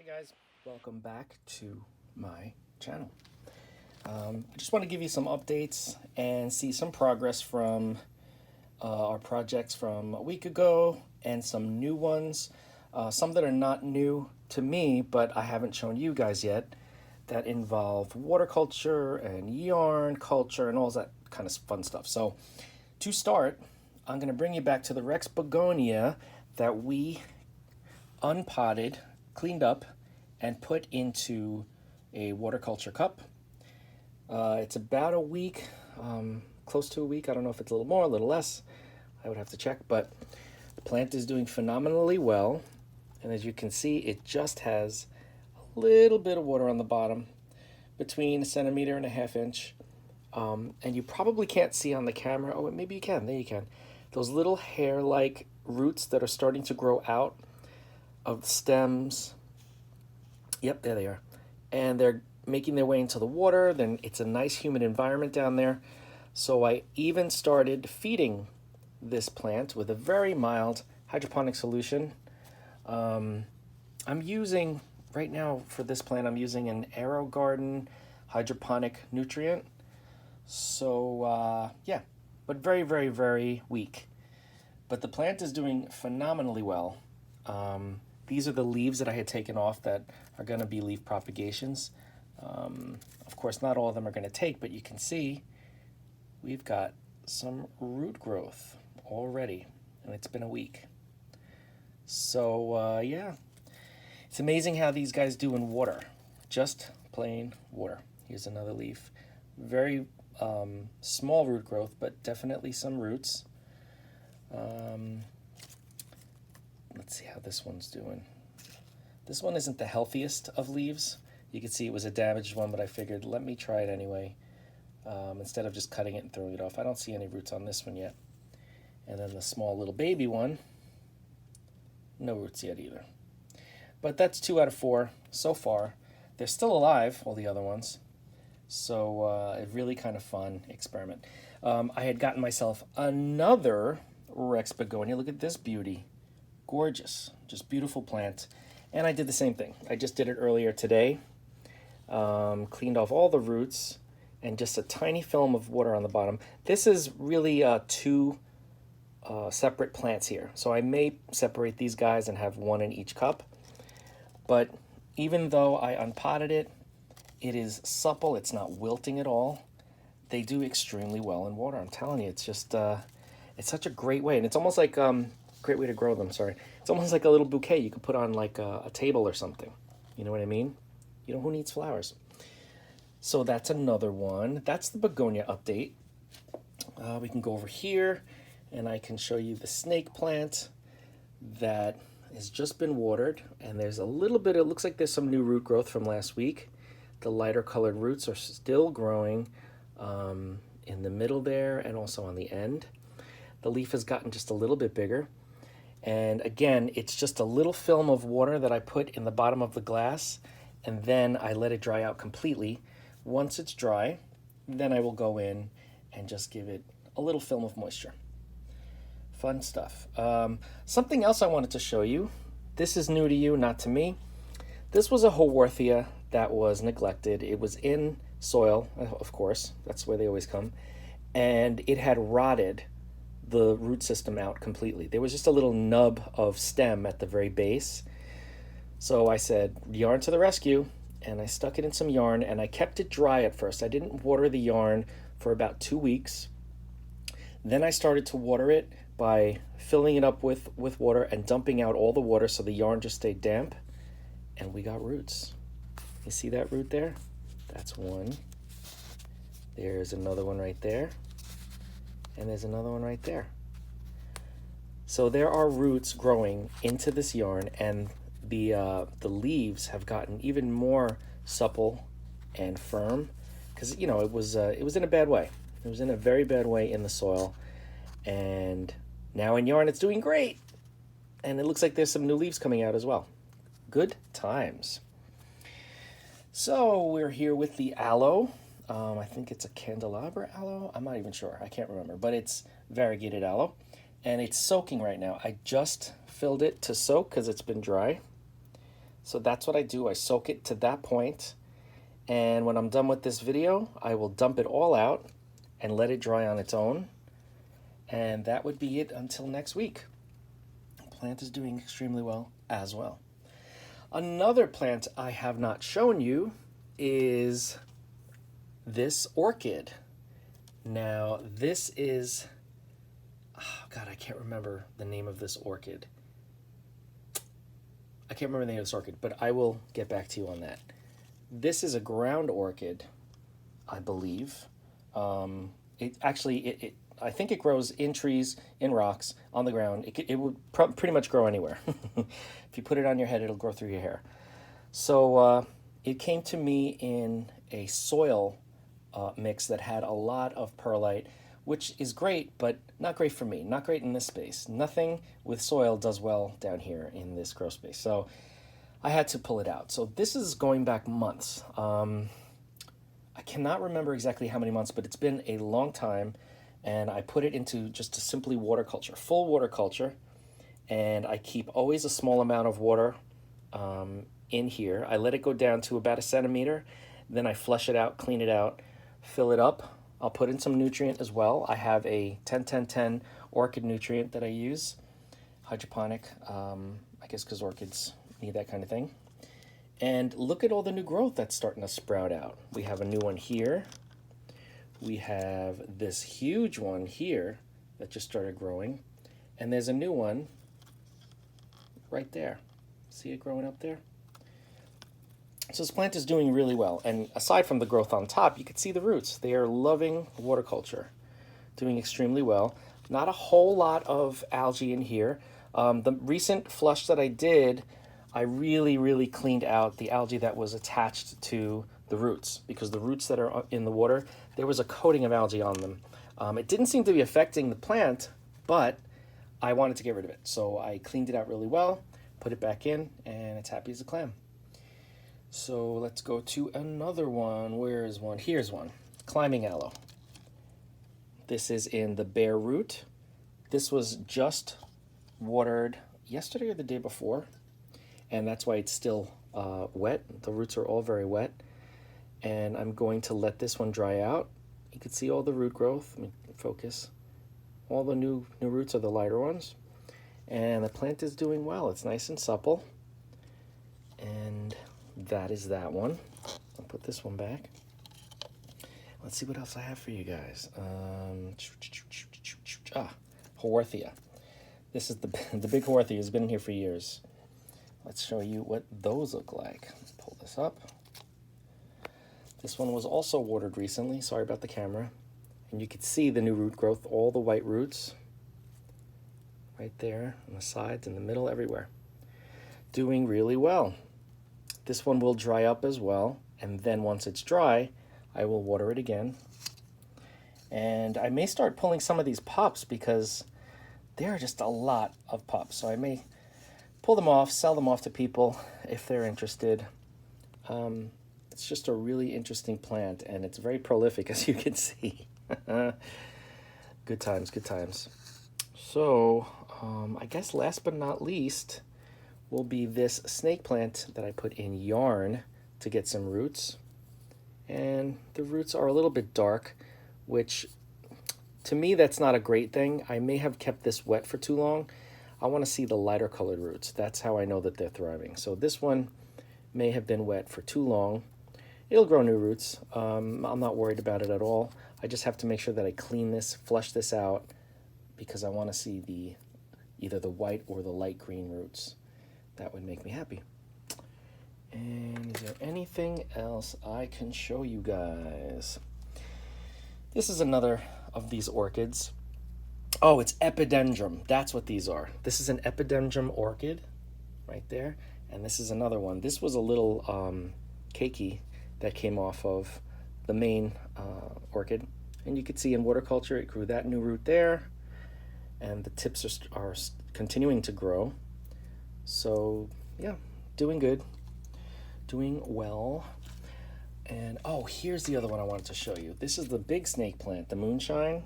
Guys, welcome back to my channel. I just want to give you some updates and see some progress from our projects from a week ago and some new ones, some that are not new to me but I haven't shown you guys yet, that involve water culture and yarn culture and all that kind of fun stuff. So to start, I'm going to bring you back to the Rex Begonia that we unpotted, cleaned up, and put into a water culture cup. It's about a week, close to a week. I don't know if it's a little more, a little less. I would have to check, but the plant is doing phenomenally well. And as you can see, it just has a little bit of water on the bottom, between 1.5 centimeters. And you probably can't see on the camera. Oh, maybe you can. There you can. Those little hair-like roots that are starting to grow out of the stems. Yep, there they are. And they're making their way into the water. Then it's a nice humid environment down there. So I even started feeding this plant with a very mild hydroponic solution. I'm using, right now for this plant, I'm using an Aero Garden hydroponic nutrient. So yeah, but very, very, very weak. But the plant is doing phenomenally well. These are the leaves that I had taken off that are going to be leaf propagations. Of course, not all of them are going to take, but you can see we've got some root growth already, and it's been a week. So yeah, it's amazing how these guys do in water, just plain water. Here's another leaf. Very small root growth, but definitely some roots. Let's see how this one's doing. This one isn't the healthiest of leaves. You can see it was a damaged one, but I figured let me try it anyway, instead of just cutting it and throwing it off. I don't see any roots on this one yet. And then the small little baby one, no roots yet either. But that's 2 out of 4 so far. They're still alive, all the other ones. So a really kind of fun experiment. I had gotten myself another Rex Begonia. Look at this beauty. Gorgeous, just beautiful plant. And I did the same thing. I just did it earlier today. Cleaned off all the roots and just a tiny film of water on the bottom. This is really 2 separate plants here. So I may separate these guys and have one in each cup. But even though I unpotted it, it is supple. It's not wilting at all. They do extremely well in water. I'm telling you, it's just, it's such a great way. And it's almost like, great way to grow them, sorry. It's almost like a little bouquet you could put on like a table or something. You know what I mean? You know, who needs flowers? So that's another one. That's the Begonia update. We can go over here and I can show you the snake plant that has just been watered. And there's a little bit, it looks like there's some new root growth from last week. The lighter colored roots are still growing in the middle there and also on the end. The leaf has gotten just a little bit bigger. And again, it's just a little film of water that I put in the bottom of the glass, and then I let it dry out completely. Once it's dry, then I will go in and just give it a little film of moisture. Fun stuff. Something else I wanted to show you. This is new to you, not to me. This was a Haworthia that was neglected. It was in soil, of course. That's where they always come. And it had rotted the root system out completely. There was just a little nub of stem at the very base. So I said, yarn to the rescue, and I stuck it in some yarn, and I kept it dry at first. I didn't water the yarn for about 2 weeks. Then I started to water it by filling it up with water and dumping out all the water so the yarn just stayed damp, and we got roots. You see that root there? That's one. There's another one right there. And there's another one right there. So there are roots growing into this yarn, and the leaves have gotten even more supple and firm because, you know, it was in a bad way. It was in a very bad way in the soil, and now in yarn it's doing great. And it looks like there's some new leaves coming out as well. Good times. So we're here with the aloe. I think it's a candelabra aloe. I'm not even sure. I can't remember. But it's variegated aloe. And it's soaking right now. I just filled it to soak because it's been dry. So that's what I do. I soak it to that point, and when I'm done with this video, I will dump it all out and let it dry on its own. And that would be it until next week. The plant is doing extremely well as well. Another plant I have not shown you is this orchid. Now, this is, oh God, I can't remember the name of this orchid. I can't remember the name of this orchid, but I will get back to you on that. This is a ground orchid, I believe. I think it grows in trees, in rocks, on the ground. It would pretty much grow anywhere. If you put it on your head, it'll grow through your hair. So it came to me in a soil mix that had a lot of perlite, which is great, but not great for me. Not great in this space. Nothing with soil does well down here in this grow space. So I had to pull it out. So this is going back months. I cannot remember exactly how many months, but it's been a long time. And I put it into just a simply water culture, full water culture. And I keep always a small amount of water in here. I let it go down to about 1 centimeter. Then I flush it out, clean it out, fill it up. I'll put in some nutrient as well. I have a 10-10-10 orchid nutrient that I use, hydroponic, I guess because orchids need that kind of thing. And look at all the new growth that's starting to sprout out. We have a new one here. We have this huge one here that just started growing. And there's a new one right there. See it growing up there? So this plant is doing really well. And aside from the growth on top, you can see the roots. They are loving water culture, doing extremely well. Not a whole lot of algae in here. The recent flush that I did, I really cleaned out the algae that was attached to the roots, because the roots that are in the water, there was a coating of algae on them. It didn't seem to be affecting the plant, but I wanted to get rid of it. So I cleaned it out really well, put it back in, and it's happy as a clam. So let's go to another one. Where is one? Here's one. Climbing aloe. This is in the bare root. This was just watered yesterday or the day before, and that's why it's still wet. The roots are all very wet. And I'm going to let this one dry out. You can see all the root growth. Let me focus. All the new roots are the lighter ones. And the plant is doing well. It's nice and supple. And that is that one. I'll put this one back. Let's see what else I have for you guys. Haworthia. This is the big Haworthia. Has been in here for years. Let's show you what those look like. Let's pull this up. This one was also watered recently. Sorry about the camera. And you can see the new root growth, all the white roots. Right there on the sides, in the middle, everywhere. Doing really well. This one will dry up as well. And then once it's dry, I will water it again. And I may start pulling some of these pups because there are just a lot of pups. So I may pull them off, sell them off to people if they're interested. It's just a really interesting plant, and it's very prolific, as you can see. Good times, good times. So, I guess last but not least will be this snake plant that I put in yarn to get some roots. And the roots are a little bit dark, which to me that's not a great thing. I may have kept this wet for too long. I want to see the lighter colored roots. That's how I know that they're thriving. So this one may have been wet for too long. It'll grow new roots. I'm not worried about it at all. I just have to make sure that I clean this, flush this out, because I want to see either the white or the light green roots. That would make me happy. And is there anything else I can show you guys? This is another of these orchids. Oh, it's epidendrum. That's what these are. This is an epidendrum orchid right there. And this is another one. This was a little cakey that came off of the main orchid. And you can see in water culture, it grew that new root there. And the tips are continuing to grow. So, yeah, doing good. Doing well. And, oh, here's the other one I wanted to show you. This is the big snake plant, the moonshine.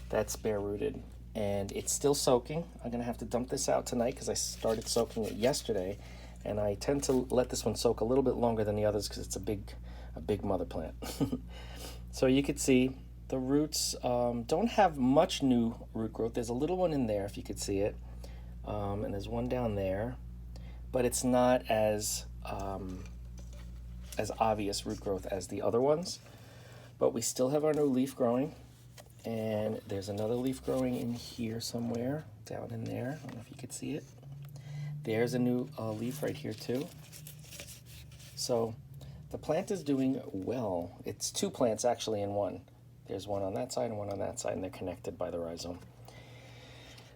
That's bare rooted. And it's still soaking. I'm going to have to dump this out tonight because I started soaking it yesterday. And I tend to let this one soak a little bit longer than the others because it's a big mother plant. So you could see the roots don't have much new root growth. There's a little one in there if you could see it, and there's one down there, but it's not as obvious root growth as the other ones. But we still have our new leaf growing, and there's another leaf growing in here somewhere, down in there. I don't know if you could see it. There's a new leaf right here too. So the plant is doing well. It's two plants actually in one. There's one on that side and one on that side, and they're connected by the rhizome.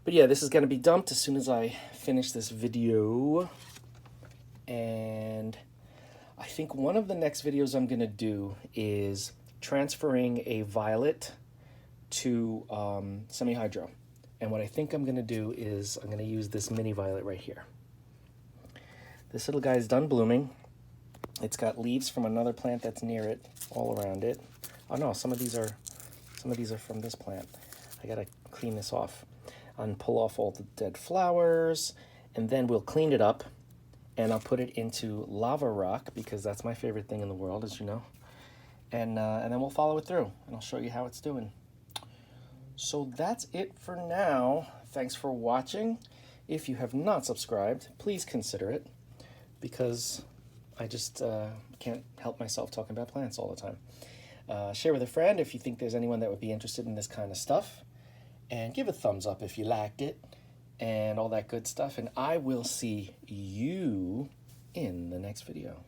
But yeah, this is going to be dumped as soon as I finish this video. And I think one of the next videos I'm going to do is transferring a violet to semi-hydro. And what I think I'm going to do is I'm going to use this mini violet right here. This little guy's done blooming. It's got leaves from another plant that's near it, all around it. Oh no, some of these are from this plant. I gotta clean this off and pull off all the dead flowers, and then we'll clean it up, and I'll put it into lava rock because that's my favorite thing in the world, as you know. And then we'll follow it through, and I'll show you how it's doing. So that's it for now. Thanks for watching. If you have not subscribed, please consider it, because I just can't help myself talking about plants all the time. Share with a friend if you think there's anyone that would be interested in this kind of stuff. And give a thumbs up if you liked it, and all that good stuff. And I will see you in the next video.